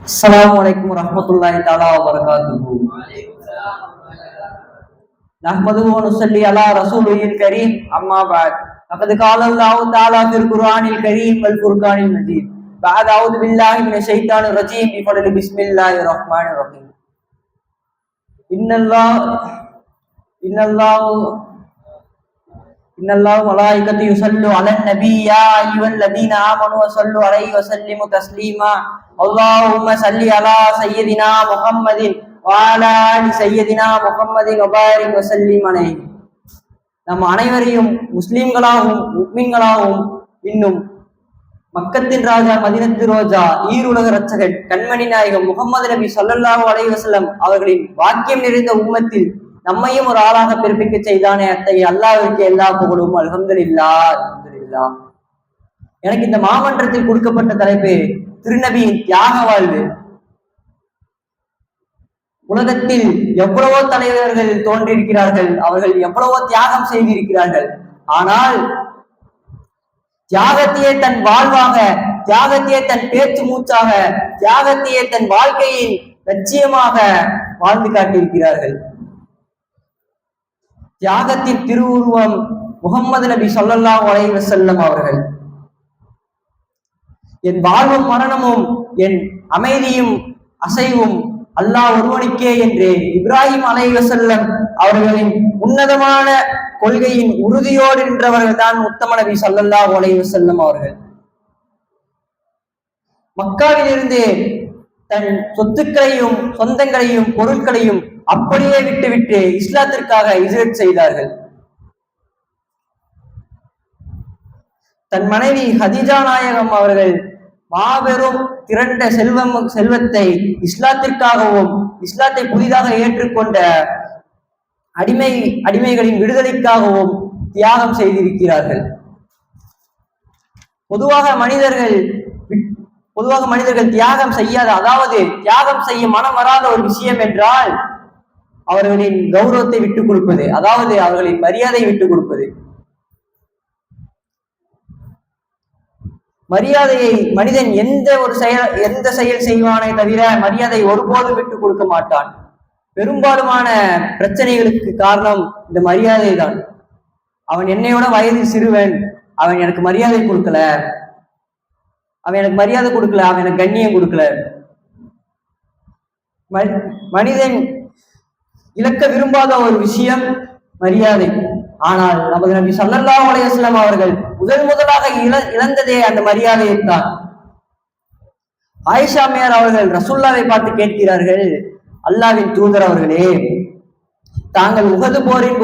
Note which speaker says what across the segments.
Speaker 1: अस्सलामु अलैकुम रहमतुल्लाहि तआला व बरकातुहू। नहमदुहु व नुसल्ली अला रसूलिल करीम अम्मा बाद। लक़द क़ाला अल्लाहु तआला फ़िल क़ुरआनिल करीम वल फ़ुरक़ानिल मजीद। बाद अऊज़ु बिल्लाहि मिनश शैतानिर रजीम बिस्मिल्लाहिर रहमानिर रहीम। इन्नल्लाह व मलाइकतहु युसल्लू अलन नबी या अय्युहल्लज़ीना आमनू सल्लु अलैहि व सल्लिमू तस्लीमा। अल्लाहुम्मा सल्लि अला सय्यिदिना मुहम्मदिन व अला आलि सय्यिदिना मुहम्मदिन व बारिक व सल्लिम अलैहि। நம் அனைவரையும் முஸ்லிம்களாகவும் முஃமின்களாகவும் இன்னும் மக்கத்தின் ராஜா மதீனத்து ரோஜா ஈருலக ரட்சகன் கண்மணி நாயகம் முகமது நபி ஸல்லல்லாஹு அலைஹி வஸல்லம் அவர்களின் வாக்கியம் நிறைந்த உம்மத்தில் நம்மையும் ஒரு ஆளாக பிறப்பிக்க செய்தானே அத்தகைய அல்லாஹ்விற்கு எல்லா புகழும். அல்ஹம்துலில்லாஹ் அல்ஹம்துலில்லாஹ். எனக்கு இந்த மாமன்றத்தில் கொடுக்கப்பட்ட தலைப்பு திருநபியின் தியாக வாழ்வு. உலகத்தில் எவ்வளவோ தலைவர்கள் தோன்றியிருக்கிறார்கள், அவர்கள் எவ்வளவோ தியாகம் செய்திருக்கிறார்கள். ஆனால் தியாகத்தையே தன் வாழ்வாக, தியாகத்தையே தன் பேச்சு மூச்சாக, தியாகத்தையே தன் வாழ்க்கையின் லட்சியமாக வாழ்ந்து காட்டியிருக்கிறார்கள். தியாகத்தின் திருவுருவம் முகம்மது நபி ஸல்லல்லாஹு அலைஹி வஸல்லம் அவர்கள். என் வாழ்வும் மரணமும் என் அமைதியும் அசைவும் அல்லாஹ் ஒருவனுக்கே என்று இப்ராஹிம் அலைஹிஸ்ஸலாம் அவர்களின் உன்னதமான கொள்கையின் உறுதியோடு நின்றவர்கள் தான் உத்தம நபி ஸல்லல்லாஹு அலைஹி வஸல்லம் அவர்கள். மக்காவில் இருந்து தன் சொத்துக்களையும் சொந்தங்களையும் பொருட்களையும் அப்படியே விட்டுவிட்டு இஸ்லாத்திற்காக ஹிஜ்ரத் செய்தார்கள். தன் மனைவி ஹதீஜா நாயகம் அவர்கள் மாபெரும் திரண்ட செல்வத்தை இஸ்லாத்திற்காகவும் இஸ்லாத்தை புதிதாக ஏற்றுக்கொண்ட அடிமைகளின் விடுதலைக்காகவும் தியாகம் செய்திருக்கிறார்கள். பொதுவாக மனிதர்கள் தியாகம் செய்யாத, அதாவது தியாகம் செய்ய மனம் வராத ஒரு விஷயம் என்றால் அவர்களின் கௌரவத்தை விட்டுக் கொடுப்பது, அதாவது அவர்களின் மரியாதையை விட்டுக் கொடுப்பது. மரியாதையை மனிதன் எந்த செயல் செய்வானே தவிர மரியாதை ஒருபோதும் விட்டுக் கொடுக்க மாட்டான். பெரும்பாலுமான பிரச்சனைகளுக்கு காரணம் இந்த மரியாதை தான். அவன் என்னையோட வயதில் சிறுவன், அவன் எனக்கு மரியாதை கொடுக்கல, அவன் எனக்கு கண்ணியம் கொடுக்கல. மனிதன் இழக்க விரும்பாத ஒரு விஷயம் மரியாதை. ஆனால் நமது நபி ஸல்லல்லாஹு அலைஹி வஸல்லம் அவர்கள் முதலாக இழந்ததே அந்த மரியாதையை தான். ஆயிஷா அம்மையார் அவர்கள் ரசூலுல்லாஹை பார்த்து கேட்கிறார்கள், அல்லாஹ்வின் தூதர் அவர்களே, தாங்கள் உஹது போரின்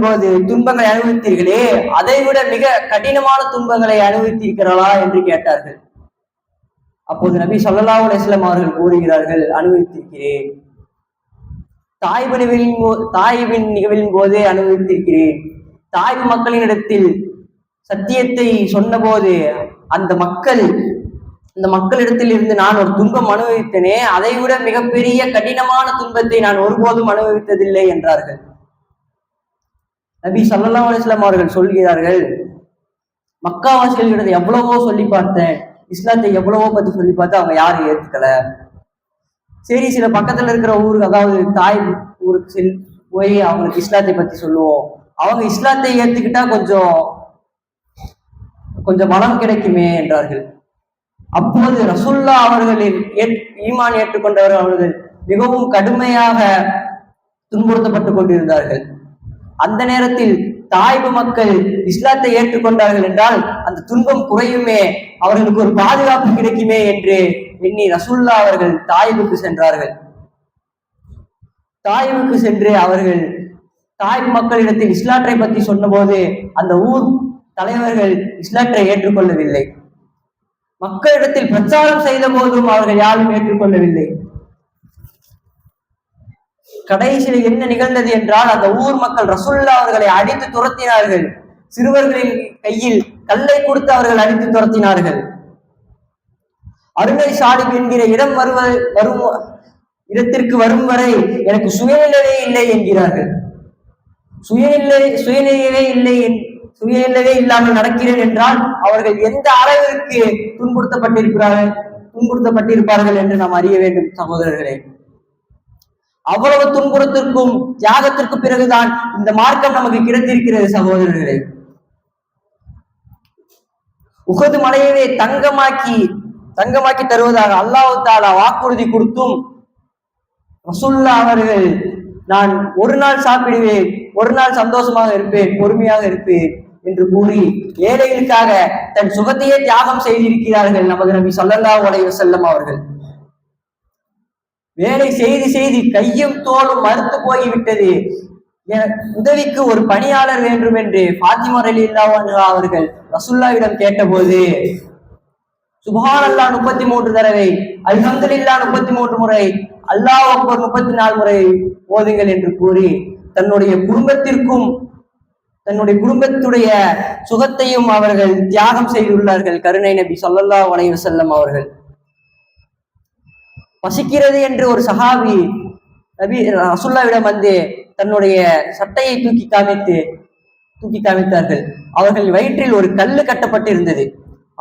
Speaker 1: போது துன்பங்களை அனுபவித்தீர்களே, அதை விட மிக கடினமான துன்பங்களை அனுபவித்தீர்களா என்று கேட்டார்கள். அப்போது நபி ஸல்லல்லாஹு அலைஹி வஸல்லம் அவர்கள் கூறுகிறார்கள், அனுபவித்திருக்கிறேன். தாயிபின் நிகழ்வின் போதே அனுபவித்திருக்கிறேன். தாய்வு மக்களினிடத்தில் சத்தியத்தை சொன்ன போது அந்த மக்களிடத்தில் இருந்து நான் ஒரு துன்பம் அனுபவித்தனே, அதை விட மிகப்பெரிய கடினமான துன்பத்தை நான் ஒருபோதும் அனுபவித்ததில்லை என்றார்கள். நபி ஸல்லல்லாஹு அலைஹி வஸல்லம் அவர்கள் சொல்கிறார்கள், மக்காவாசிகளிடத்தை எவ்வளவோ சொல்லி பார்த்தேன், இஸ்லாத்தை எவ்வளவோ பத்தி சொல்லி பார்த்தா அவங்க யாரும் ஏத்துக்கல. சரி, சில பக்கத்துல இருக்கிற ஊருக்கு, அதாவது தாய் ஊருக்கு போய் அவங்களுக்கு இஸ்லாத்தை பத்தி சொல்லுவோம், அவங்க இஸ்லாத்தை ஏத்துக்கிட்டா கொஞ்சம் மனம் கிடைக்குமே என்றார்கள். அப்போது ரசூலுல்லாஹ் அவர்களின் ஈமான் ஏற்றுக்கொண்டவர்கள் அவர்கள் மிகவும் கடுமையாக துன்புறுத்தப்பட்டு கொண்டிருந்தார்கள். அந்த நேரத்தில் தாய்வு மக்கள் இஸ்லாத்தை ஏற்றுக்கொண்டார்கள் என்றால் அந்த துன்பம் குறையுமே, அவர்களுக்கு ஒரு பாதுகாப்பு கிடைக்குமே என்று எண்ணி ரசூலுல்லாஹ் அவர்கள் தாய்வுக்கு சென்றார்கள். தாய்வுக்கு சென்று அவர்கள் தாய்வு மக்களிடத்தில் இஸ்லாத்தை பற்றி சொன்னபோது அந்த ஊர் தலைவர்கள் இஸ்லாத்தை ஏற்றுக்கொள்ளவில்லை. மக்களிடத்தில் பிரச்சாரம் செய்த போதும் அவர்கள் யாரும் ஏற்றுக்கொள்ளவில்லை. கடைசியில் என்ன நிகழ்ந்தது என்றால், அந்த ஊர் மக்கள் ரசூலுல்லாஹ் அவர்களை அடித்து துரத்தினார்கள். சிறுவர்களின் கையில் கல்லை கொடுத்து அவர்கள் அடித்து துரத்தினார்கள். அருமை சாலிப் என்கிற இடத்திற்கு வரும் வரை எனக்கு சுயநிலையே இல்லை என்கிறார்கள். சுயநிலையே இல்லாமல் நடக்கிறேன் என்றால் அவர்கள் எந்த அளவிற்கு துன்புறுத்தப்பட்டிருக்கிறார்கள். துன்புறுத்தப்பட்டிருப்பார்கள் என்று நாம் அறிய வேண்டும் சகோதரர்களே. அவ்வளவு துன்புறுத்திற்கும் தியாகத்திற்கு பிறகுதான் இந்த மார்க்கம் நமக்கு கிடைத்திருக்கிறது சகோதரர்களே. உஹது மலையவே தங்கமாக்கி தருவதாக அல்லாஹ் தஆலா வாக்குறுதி கொடுத்தும் ரசூலுல்லாஹ் அவர்கள் நான் ஒரு நாள் சாப்பிடுவேன், ஒரு நாள் சந்தோஷமாக இருப்பேன், பொறுமையாக இருப்பேன் என்று கூறி ஏழைகளுக்காக தன் சுகத்தையே தியாகம் செய்திருக்கிறார்கள் நமது நபி ஸல்லல்லாஹு அலைஹி வஸல்லம் அவர்கள். வேலை செய்து செய்து கையும் தோளும் மறுத்து போய்விட்டது, உதவிக்கு ஒரு பணியாளர் வேண்டும் என்று ஃபாத்திமா ரலியல்லாஹு அன்ஹா அவர்கள் ரசூலுல்லாஹ்விடம் கேட்டபோது சுப்ஹானல்லாஹ் 33 தடவை, அல்ஹம்துலில்லாஹ் 33 முறை, அல்லாஹ் அக்பர் 34 முறை ஓதுங்கள் என்று கூறி தன்னுடைய குடும்பத்துடைய சுகத்தையும் அவர்கள் தியாகம் செய்துள்ளார்கள் கருணை நபி ஸல்லல்லாஹு அலைஹி வஸல்லம் அவர்கள். பசிக்கிறது என்று ஒரு சஹாபி நபி ரசூலுல்லாஹ்விடம் வந்து தன்னுடைய சட்டையை தூக்கி காமித்தார்கள். அவர்கள் வயிற்றில் ஒரு கல்லு கட்டப்பட்டிருந்தது.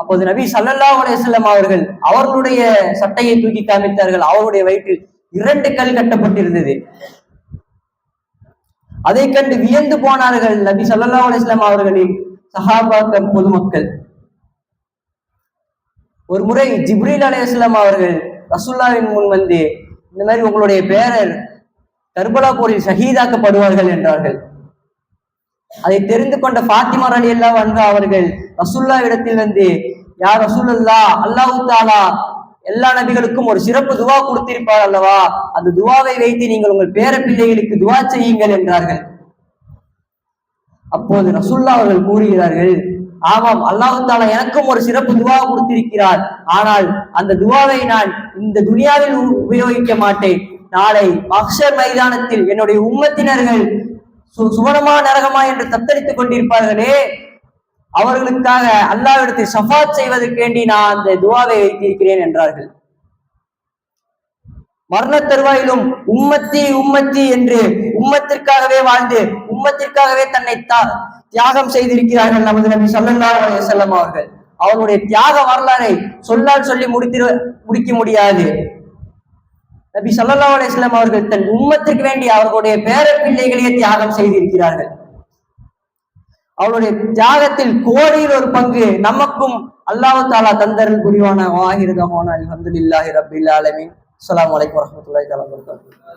Speaker 1: அப்போது நபி ஸல்லல்லாஹு அலைஹி வஸல்லம் அவர்கள் அவர்களுடைய சட்டையை தூக்கி காமித்தார்கள். அவருடைய வயிற்றில் 2 கல் கட்டப்பட்டிருந்தது. அதை கண்டு வியந்து போனார்கள் நபி ஸல்லல்லாஹு அலைஹி வஸல்லம் அவர்களின் சஹாபாக்கள், பொதுமக்கள். ஒரு முறை ஜிப்ரீல் அலைஹிஸ்ஸலாம் அவர்கள் ரசூலுல்லாஹ்வின் முன் வந்து இந்த மாதிரி உங்களுடைய பேரர் கர்பலா போரில் ஷஹீதாக்கப்படுவார்கள் என்றார்கள். அதை தெரிந்து கொண்ட ஃபாத்திமா ரலியல்லாஹு அன்ஹா அவர்கள் ரசூலுல்லாஹ்விடத்தில் வந்து யா ரசூலல்லாஹ், அல்லாஹ் தஆலா எல்லா நபிகளுக்கும் ஒரு சிறப்பு துவா கொடுத்திருப்பார் அல்லவா, அந்த துவாவை வைத்து நீங்கள் உங்கள் பேர பிள்ளைகளுக்கு துவா செய்யுங்கள் என்றார்கள். அப்போது ரசூலுல்லாஹ் அவர்கள் கூறுகிறார்கள், ஆமாம், அல்லாஹ் தஆலா எனக்கும் ஒரு சிறப்பு துவா கொடுத்திருக்கிறார். ஆனால் அந்த துவாவை நான் இந்த துனியாவில் உபயோகிக்க மாட்டேன். நாளை மஹ்ஷர் மைதானத்தில் என்னுடைய உம்மத்தினர்கள் சுவனமா நரகமா என்று தத்தளித்துக் கொண்டிருப்பார்களே, அவர்களுக்காக அல்லாஹ்விடத்தில் ஷஃபாத் செய்வதற்கு வேண்டி நான் அந்த துவாவை வைத்திருக்கிறேன் என்றார்கள். மரண தருவாயிலும் உம்மத்தி உம்மத்தி என்று உம்மத்திற்காகவே வாழ்ந்து உம்மத்திற்காகவே தன்னை தியாகம் செய்திருக்கிறார்கள் நமது நபி ஸல்லல்லாஹு அலைஹி வஸல்லம் அவர்கள். அவருடைய தியாக வரலாறை சொல்லால் சொல்லி முடிக்க முடியாது. நபி ஸல்லல்லாஹு அலைஹி வஸல்லம் அவர்கள் தன் உம்மத்திற்கு வேண்டி அவர்களுடைய பேர பிள்ளைகளையே தியாகம் செய்திருக்கிறார்கள். அவருடைய தியாகத்தில் கோடியில் ஒரு பங்கு நமக்கும் அல்லாஹ் தஆலா தந்தருள் புரிவானாக. வாஹிரு தஅவானா அல்ஹம்துலில்லாஹி ரப்பில் ஆலமீன். அஸ்ஸலாமு அலைக்கும் வரஹ்மத்துல்லாஹி வபரகாத்துஹு.